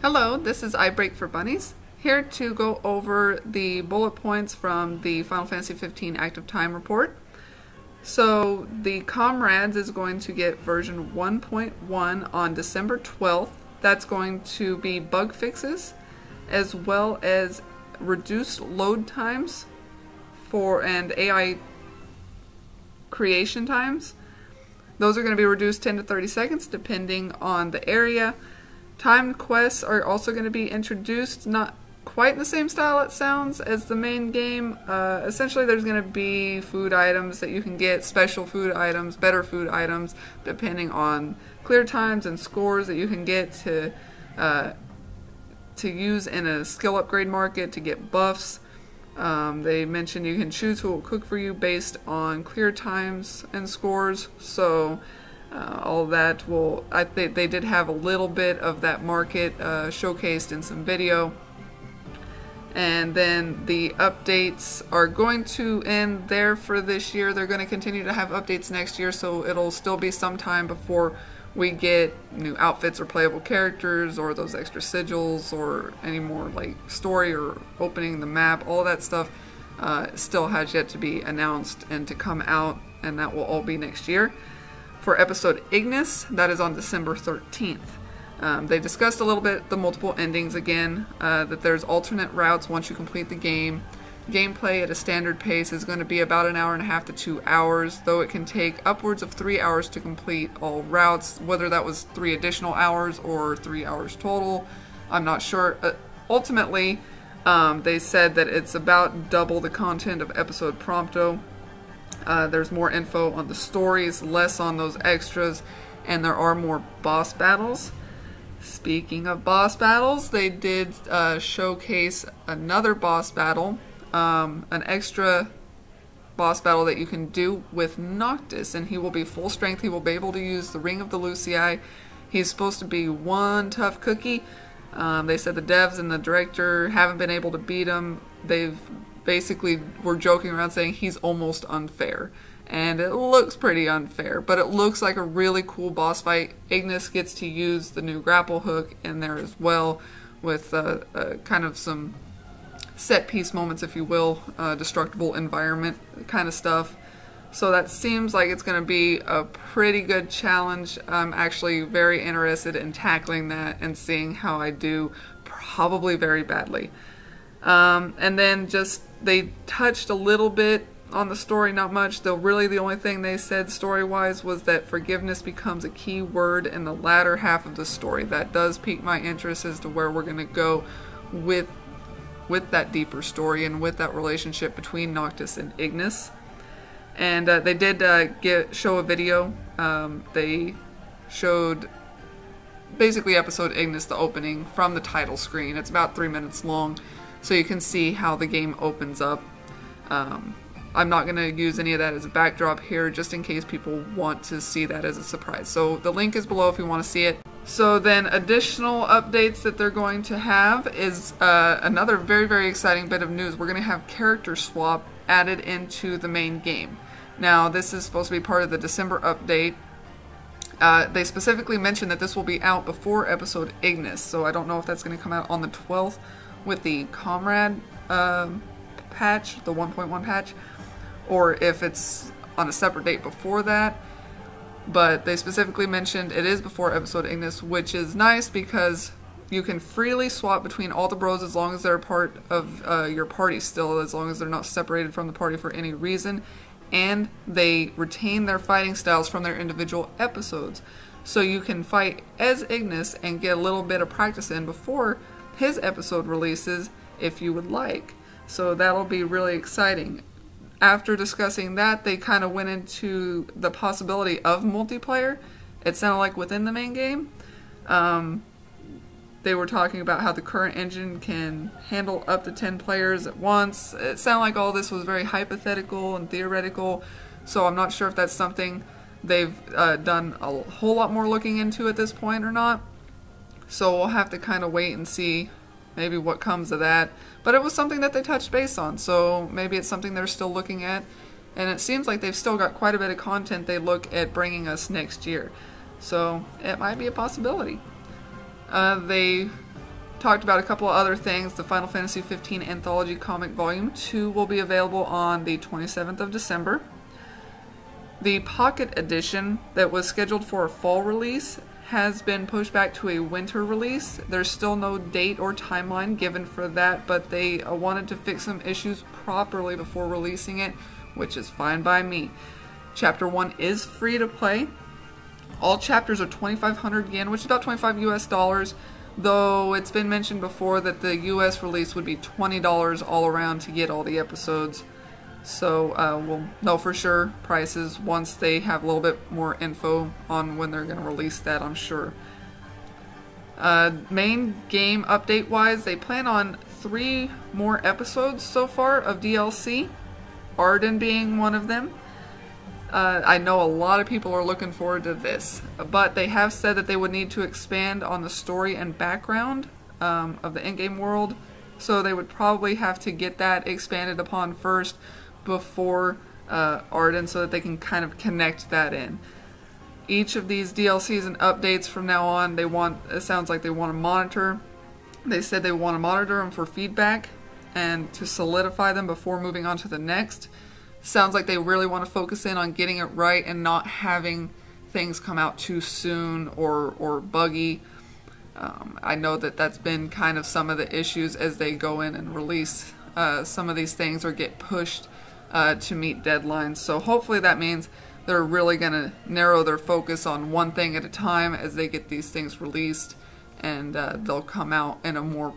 Hello, this is iBreak for Bunnies, here to go over the bullet points from the Final Fantasy XV Active Time Report. So, the Comrades is going to get version 1.1 on December 12th. That's going to be bug fixes, as well as reduced load times and AI creation times. Those are going to be reduced 10 to 30 seconds depending on the area. Timed quests are also going to be introduced, not quite in the same style it sounds as the main game. Essentially there's going to be food items that you can get, special food items, better food items, depending on clear times and scores that you can get to use in a skill upgrade market to get buffs. They mentioned you can choose who will cook for you based on clear times and scores, so all that will, I think they did have a little bit of that market showcased in some video. And then the updates are going to end there for this year. They're going to continue to have updates next year, so it'll still be some time before we get new outfits or playable characters or those extra sigils or any more like story or opening the map. All that stuff still has yet to be announced and to come out, and that will all be next year. For episode Ignis, that is on December 13th. They discussed a little bit the multiple endings again, that there's alternate routes once you complete the game. Gameplay at a standard pace is going to be about an hour and a half to 2 hours, though it can take upwards of 3 hours to complete all routes. Whether that was 3 additional hours or 3 hours total, I'm not sure. Ultimately, they said that it's about double the content of episode Prompto. There's more info on the stories, less on those extras, and there are more boss battles. Speaking of boss battles, they did showcase another boss battle, an extra boss battle that you can do with Noctis, and he will be full strength. He will be able to use the Ring of the Lucii. He's supposed to be one tough cookie. They said the devs and the director haven't been able to beat him. They've basically were joking around saying he's almost unfair, and it looks pretty unfair, but it looks like a really cool boss fight. Ignis gets to use the new grapple hook in there as well, with kind of some set piece moments, if you will, destructible environment kind of stuff. So that seems like it's going to be a pretty good challenge. I'm actually very interested in tackling that and seeing how I do, probably very badly. And then just they touched a little bit on the story, not much, though really the only thing they said story-wise was that forgiveness becomes a key word in the latter half of the story. That does pique my interest as to where we're going to go with that deeper story and with that relationship between Noctis and Ignis. And they did show a video. They showed basically episode Ignis, the opening, from the title screen. It's about 3 minutes long, so you can see how the game opens up. I'm not going to use any of that as a backdrop here, just in case people want to see that as a surprise. So the link is below if you want to see it. So then additional updates that they're going to have is another very, very exciting bit of news. We're going to have character swap added into the main game. Now this is supposed to be part of the December update. They specifically mentioned that this will be out before episode Ignis, so I don't know if that's going to come out on the 12th with the Comrade patch, the 1.1 patch, or if it's on a separate date before that. But they specifically mentioned it is before episode Ignis, which is nice because you can freely swap between all the bros as long as they're part of your party still, as long as they're not separated from the party for any reason, and they retain their fighting styles from their individual episodes. So you can fight as Ignis and get a little bit of practice in before his episode releases if you would like. So that'll be really exciting. After discussing that, they kind of went into the possibility of multiplayer. It sounded like within the main game. They were talking about how the current engine can handle up to 10 players at once. It sounded like all this was very hypothetical and theoretical, so I'm not sure if that's something they've done a whole lot more looking into at this point or not. So we'll have to kind of wait and see maybe what comes of that. But it was something that they touched base on, so maybe it's something they're still looking at. And it seems like they've still got quite a bit of content they look at bringing us next year. So it might be a possibility. They talked about a couple of other things. The Final Fantasy 15 Anthology Comic Volume 2 will be available on the 27th of December. The Pocket Edition that was scheduled for a fall release has been pushed back to a winter release. There's still no date or timeline given for that, but they wanted to fix some issues properly before releasing it, which is fine by me. Chapter 1 is free to play. All chapters are 2,500 yen, which is about $25 US, though it's been mentioned before that the US release would be $20 all around to get all the episodes. So we'll know for sure prices once they have a little bit more info on when they're going to release that, I'm sure. Main game update wise, they plan on 3 more episodes so far of DLC, Ardyn being one of them. I know a lot of people are looking forward to this, but they have said that they would need to expand on the story and background of the in-game world, so they would probably have to get that expanded upon first before Ardyn, so that they can kind of connect that in. Each of these DLCs and updates from now on, it sounds like they want to monitor. They said they want to monitor them for feedback and to solidify them before moving on to the next. Sounds like they really want to focus in on getting it right and not having things come out too soon or buggy. I know that that's been kind of some of the issues as they go in and release some of these things or get pushed to meet deadlines. So hopefully that means they're really going to narrow their focus on one thing at a time as they get these things released, and they'll come out in a more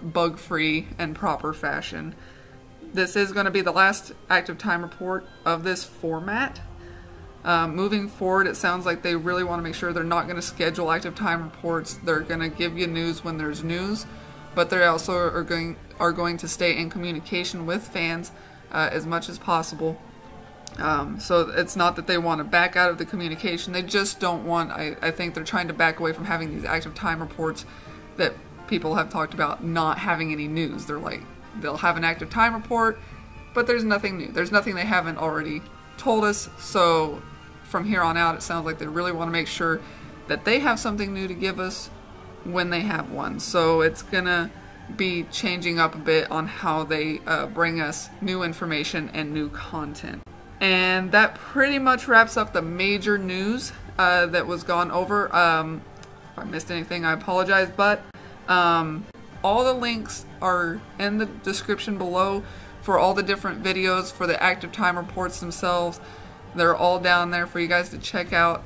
bug-free and proper fashion. This is going to be the last active time report of this format. Moving forward, it sounds like they really want to make sure they're not going to schedule active time reports. They're going to give you news when there's news, but they also are going to stay in communication with fans as much as possible. So it's not that they want to back out of the communication. They just don't want, I think they're trying to back away from having these active time reports that people have talked about not having any news. They're like, they'll have an active time report, but there's nothing new. There's nothing they haven't already told us. So from here on out, it sounds like they really want to make sure that they have something new to give us when they have one. So it's gonna be changing up a bit on how they bring us new information and new content. And that pretty much wraps up the major news that was gone over. If I missed anything, I apologize, but all the links are in the description below for all the different videos for the active time reports themselves. They're all down there for you guys to check out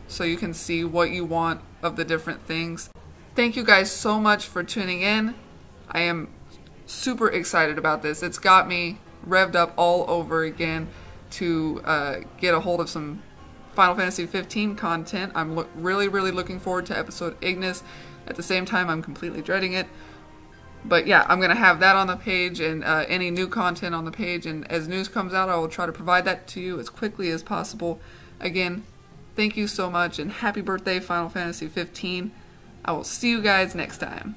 so you can see what you want of the different things. Thank you guys so much for tuning in. I am super excited about this. It's got me revved up all over again to get a hold of some Final Fantasy 15 content. I'm really looking forward to episode Ignis. At the same time, I'm completely dreading it. But yeah, I'm going to have that on the page and any new content on the page. And as news comes out, I will try to provide that to you as quickly as possible. Again, thank you so much and happy birthday, Final Fantasy 15. I will see you guys next time.